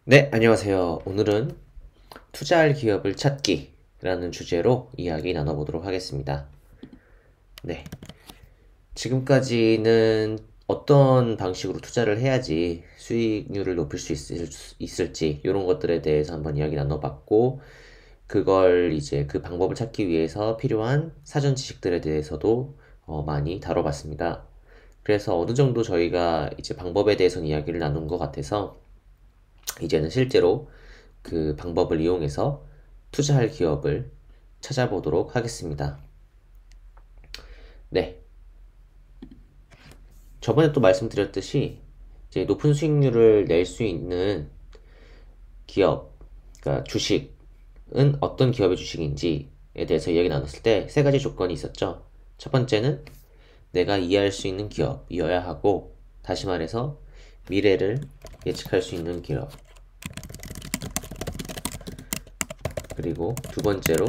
네, 안녕하세요. 오늘은 투자할 기업을 찾기라는 주제로 이야기 나눠보도록 하겠습니다. 네, 지금까지는 어떤 방식으로 투자를 해야지 수익률을 높일 수 있을지 이런 것들에 대해서 한번 이야기 나눠봤고, 그걸 이제 그 방법을 찾기 위해서 필요한 사전 지식들에 대해서도 많이 다뤄봤습니다. 그래서 어느 정도 저희가 이제 방법에 대해서는 이야기를 나눈 것 같아서 이제는 실제로 그 방법을 이용해서 투자할 기업을 찾아보도록 하겠습니다. 네. 저번에 또 말씀드렸듯이 이제 높은 수익률을 낼 수 있는 기업, 그러니까 주식은 어떤 기업의 주식인지에 대해서 이야기 나눴을 때 세 가지 조건이 있었죠. 첫 번째는 내가 이해할 수 있는 기업이어야 하고, 다시 말해서 미래를 예측할 수 있는 기업. 그리고 두 번째로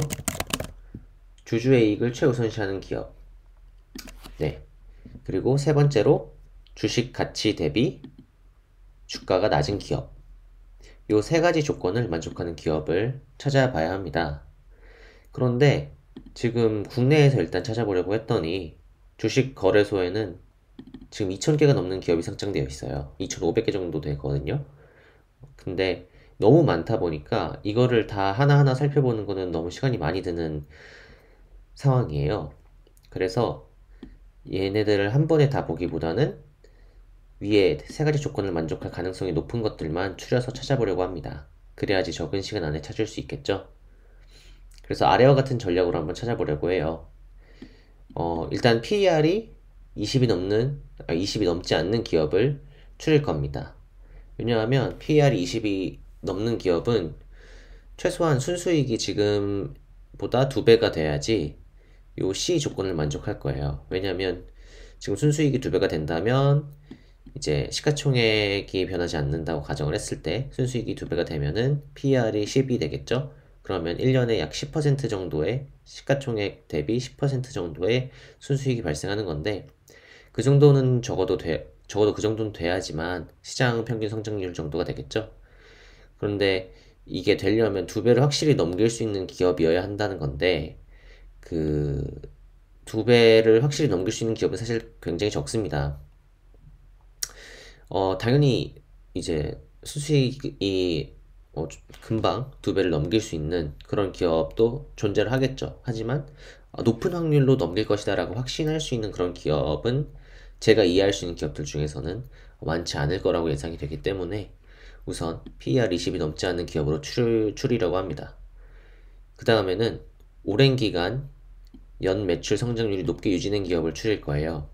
주주의 이익을 최우선시하는 기업. 네. 그리고 세 번째로 주식 가치 대비 주가가 낮은 기업. 요 세 가지 조건을 만족하는 기업을 찾아봐야 합니다. 그런데 지금 국내에서 일단 찾아보려고 했더니 주식 거래소에는 지금 2,000개가 넘는 기업이 상장되어 있어요. 2,500개 정도 되거든요. 근데 너무 많다 보니까 이거를 다 하나하나 살펴보는 거는 너무 시간이 많이 드는 상황이에요. 그래서 얘네들을 한 번에 다 보기보다는 위에 세 가지 조건을 만족할 가능성이 높은 것들만 추려서 찾아보려고 합니다. 그래야지 적은 시간 안에 찾을 수 있겠죠? 그래서 아래와 같은 전략으로 한번 찾아보려고 해요. 일단 PER이 20이 넘지 않는 기업을 추릴 겁니다. 왜냐하면 PER이 20이 넘는 기업은 최소한 순수익이 지금보다 2배가 돼야지 요 C 조건을 만족할 거예요. 왜냐하면 지금 순수익이 2배가 된다면 이제 시가총액이 변하지 않는다고 가정을 했을 때 순수익이 2배가 되면은 PER이 10이 되겠죠? 그러면 1년에 약 10% 정도의 시가총액 대비 10% 정도의 순수익이 발생하는 건데, 그 정도는 적어도 그 정도는 돼야지만 시장 평균 성장률 정도가 되겠죠? 그런데 이게 되려면 2배를 확실히 넘길 수 있는 기업이어야 한다는 건데, 그 2배를 확실히 넘길 수 있는 기업은 사실 굉장히 적습니다. 당연히 이제 수수익이 금방 2배를 넘길 수 있는 그런 기업도 존재를 하겠죠. 하지만 높은 확률로 넘길 것이다라고 확신할 수 있는 그런 기업은 제가 이해할 수 있는 기업들 중에서는 많지 않을 거라고 예상이 되기 때문에 우선 PER 20이 넘지 않는 기업으로 추리려고 합니다. 그 다음에는 오랜 기간 연 매출 성장률이 높게 유지된 기업을 추릴 거예요.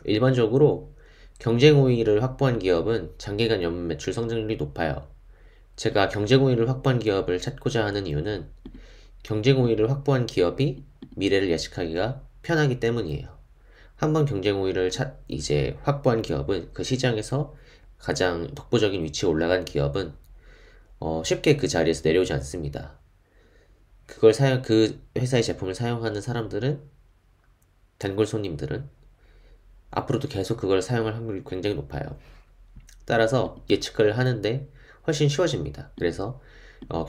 일반적으로 경쟁 우위를 확보한 기업은 장기간 연 매출 성장률이 높아요. 제가 경쟁 우위를 확보한 기업을 찾고자 하는 이유는 경쟁 우위를 확보한 기업이 미래를 예측하기가 편하기 때문이에요. 한번 경쟁 우위를 이제 확보한 기업은 그 시장에서 가장 독보적인 위치에 올라간 기업은 쉽게 그 자리에서 내려오지 않습니다. 그 회사의 제품을 사용하는 사람들은, 단골 손님들은 앞으로도 계속 그걸 사용할 확률이 굉장히 높아요. 따라서 예측을 하는데 훨씬 쉬워집니다. 그래서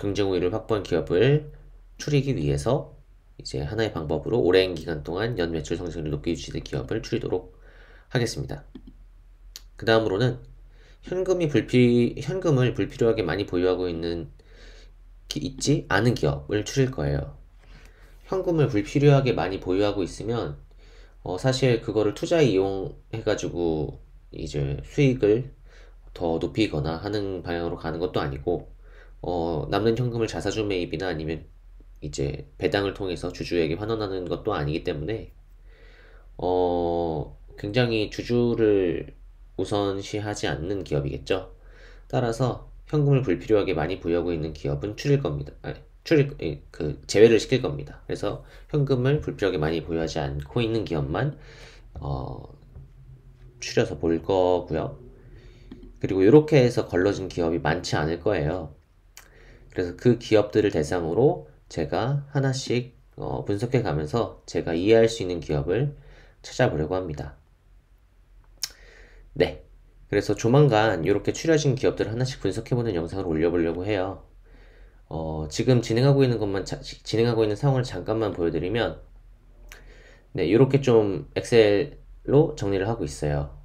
경쟁 우위를 확보한 기업을 추리기 위해서 이제 하나의 방법으로 오랜 기간 동안 연 매출 성장률이 높게 유지된 기업을 추리도록 하겠습니다. 그 다음으로는 현금을 불필요하게 많이 보유하고 있지 않은 기업을 추릴 거예요. 현금을 불필요하게 많이 보유하고 있으면 사실 그거를 투자에 이용해가지고 이제 수익을 더 높이거나 하는 방향으로 가는 것도 아니고, 남는 현금을 자사주 매입이나 아니면 이제 배당을 통해서 주주에게 환원하는 것도 아니기 때문에, 굉장히 주주를 우선시하지 않는 기업이겠죠. 따라서 현금을 불필요하게 많이 보유하고 있는 기업은 추릴 겁니다. 아니, 제외를 시킬 겁니다. 그래서 현금을 불필요하게 많이 보유하지 않고 있는 기업만, 어, 추려서 볼 거고요. 그리고 이렇게 해서 걸러진 기업이 많지 않을 거예요. 그래서 그 기업들을 대상으로 제가 하나씩 분석해 가면서 제가 이해할 수 있는 기업을 찾아보려고 합니다. 네. 그래서 조만간 이렇게 추려진 기업들을 하나씩 분석해보는 영상을 올려보려고 해요. 지금 진행하고 있는 진행하고 있는 상황을 잠깐만 보여드리면, 네, 이렇게 좀 엑셀로 정리를 하고 있어요.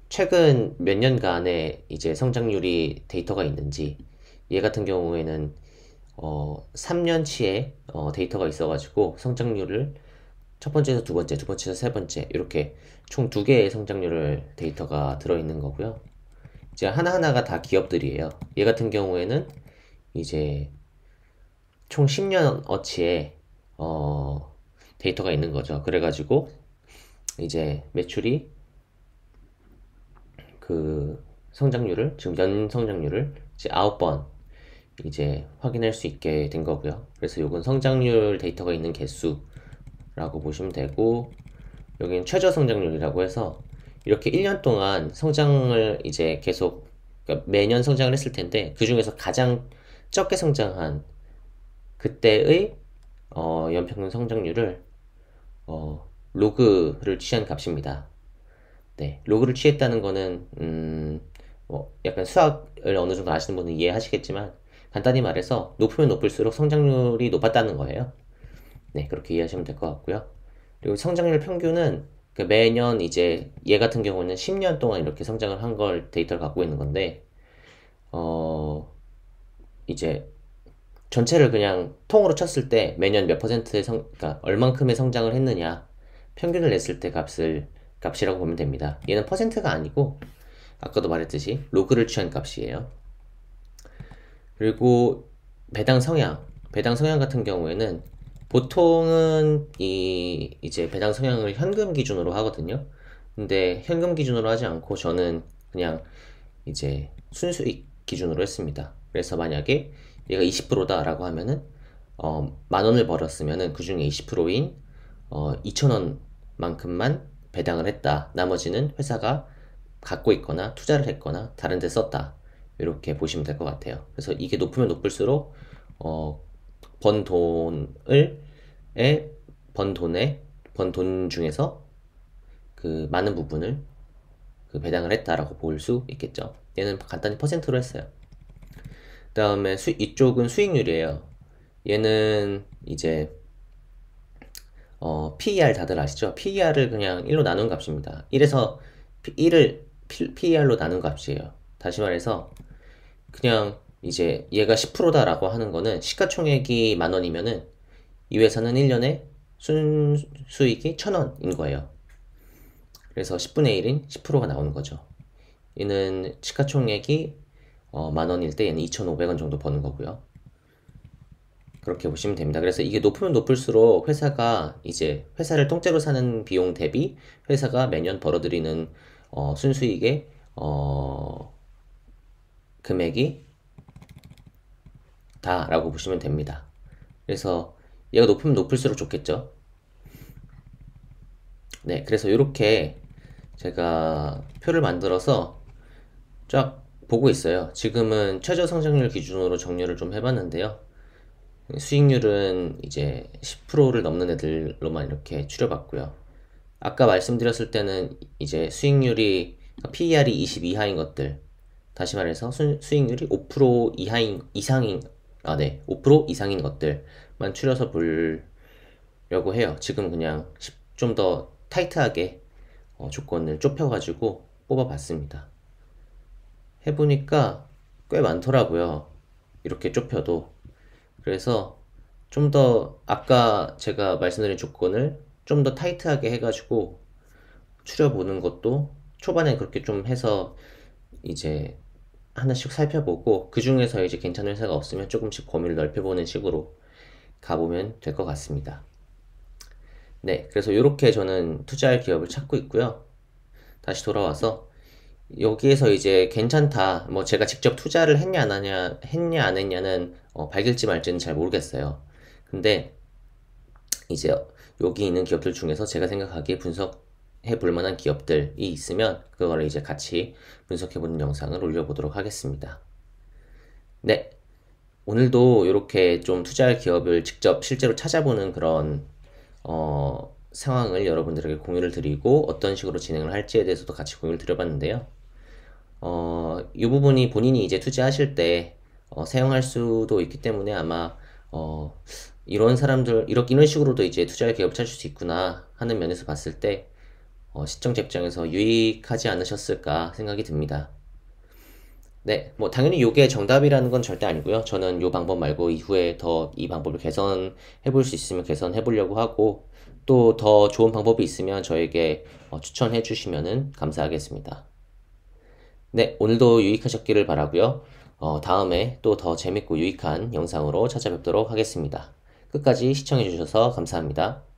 최근 몇 년간의 이제 성장률이 데이터가 있는지, 얘 같은 경우에는 3년치의 데이터가 있어가지고 성장률을 첫 번째에서 두 번째, 두 번째에서 세 번째 이렇게 총 두 개의 성장률을 데이터가 들어있는 거고요. 이제 하나하나가 다 기업들이에요. 얘 같은 경우에는 이제 총 10년어치의 데이터가 있는 거죠. 그래가지고 이제 매출이 그 성장률을 지금 연 성장률을 이제 9번 이제 확인할 수 있게 된 거고요. 그래서 요건 성장률 데이터가 있는 개수라고 보시면 되고, 여기는 최저 성장률이라고 해서 이렇게 1년 동안 성장을 이제 계속, 그러니까 매년 성장을 했을 텐데 그 중에서 가장 적게 성장한 그때의 연평균 성장률을 로그를 취한 값입니다. 네, 로그를 취했다는 거는 뭐 약간 수학을 어느 정도 아시는 분은 이해하시겠지만, 간단히 말해서 높으면 높을수록 성장률이 높았다는 거예요. 네, 그렇게 이해하시면 될 것 같고요. 그리고 성장률 평균은 그 매년 이제 얘 같은 경우는 10년 동안 이렇게 성장을 한 걸 데이터를 갖고 있는 건데, 이제 전체를 그냥 통으로 쳤을 때 매년 몇 퍼센트의 그러니까 얼만큼의 성장을 했느냐 평균을 냈을 때 값이라고 보면 됩니다. 얘는 퍼센트가 아니고 아까도 말했듯이 로그를 취한 값이에요. 그리고 배당 성향 같은 경우에는 보통은 이제 배당 성향을 현금 기준으로 하거든요. 근데 현금 기준으로 하지 않고 저는 그냥 이제 순수익 기준으로 했습니다. 그래서 만약에 얘가 20%다라고 하면은 10,000원을 벌었으면은 그 중에 20%인 2,000원만큼만 배당을 했다. 나머지는 회사가 갖고 있거나 투자를 했거나 다른 데 썼다. 이렇게 보시면 될 것 같아요. 그래서 이게 높으면 높을수록 번 돈을 번 돈 중에서 그 많은 부분을 그 배당을 했다라고 볼 수 있겠죠. 얘는 간단히 퍼센트로 했어요. 그 다음에 이쪽은 수익률이에요. 얘는 이제 PER 다들 아시죠? PER을 그냥 1로 나눈 값입니다. 1에서 1을 PER로 나눈 값이에요. 다시 말해서 그냥 이제 얘가 10%다라고 하는 거는 시가총액이 10,000원이면은 이 회사는 1년에 순수익이 1,000원인 거예요. 그래서 10분의 1인 10%가 나오는 거죠. 얘는 시가총액이 10,000원일 때 얘는 2,500원 정도 버는 거고요. 그렇게 보시면 됩니다. 그래서 이게 높으면 높을수록 회사가 이제 회사를 통째로 사는 비용 대비 회사가 매년 벌어들이는 순수익의 금액이 다라고 보시면 됩니다. 그래서 얘가 높으면 높을수록 좋겠죠. 네, 그래서 이렇게 제가 표를 만들어서 쫙 보고 있어요. 지금은 최저 성장률 기준으로 정렬을 좀 해봤는데요. 수익률은 이제 10%를 넘는 애들로만 이렇게 추려봤고요. 아까 말씀드렸을 때는 이제 수익률이 PER이 20 이하인 것들, 다시 말해서 수익률이 5% 이상인, 네, 5% 이상인 것들만 추려서 보려고 해요. 지금 그냥 좀 더 타이트하게 조건을 좁혀가지고 뽑아봤습니다. 해보니까 꽤 많더라고요. 이렇게 좁혀도. 그래서 좀 더 아까 제가 말씀드린 조건을 좀 더 타이트하게 해가지고 추려보는 것도 초반에 그렇게 좀 해서 이제 하나씩 살펴보고 그 중에서 이제 괜찮은 회사가 없으면 조금씩 범위를 넓혀보는 식으로 가보면 될 것 같습니다. 네, 그래서 이렇게 저는 투자할 기업을 찾고 있고요. 다시 돌아와서 여기에서 이제 괜찮다, 뭐 제가 직접 투자를 했냐 안 했냐는 밝을지 말지는 잘 모르겠어요. 근데 이제 여기 있는 기업들 중에서 제가 생각하기에 분석해 볼 만한 기업들이 있으면 그거를 이제 같이 분석해 보는 영상을 올려보도록 하겠습니다. 네, 오늘도 이렇게 좀 투자할 기업을 직접 실제로 찾아보는 그런 상황을 여러분들에게 공유를 드리고 어떤 식으로 진행을 할지에 대해서도 같이 공유를 드려봤는데요. 이 부분이 본인이 이제 투자하실 때 사용할 수도 있기 때문에 아마 이런 사람들 이런 식으로도 이제 투자의 기업을 찾을 수 있구나 하는 면에서 봤을 때 시청자 입장에서 유익하지 않으셨을까 생각이 듭니다. 네, 뭐 당연히 이게 정답이라는 건 절대 아니고요. 저는 이 방법 말고 이후에 더 이 방법을 개선해 볼 수 있으면 개선해 보려고 하고 또 더 좋은 방법이 있으면 저에게 추천해 주시면은 감사하겠습니다. 네, 오늘도 유익하셨기를 바라고요. 다음에 또 더 재밌고 유익한 영상으로 찾아뵙도록 하겠습니다. 끝까지 시청해 주셔서 감사합니다.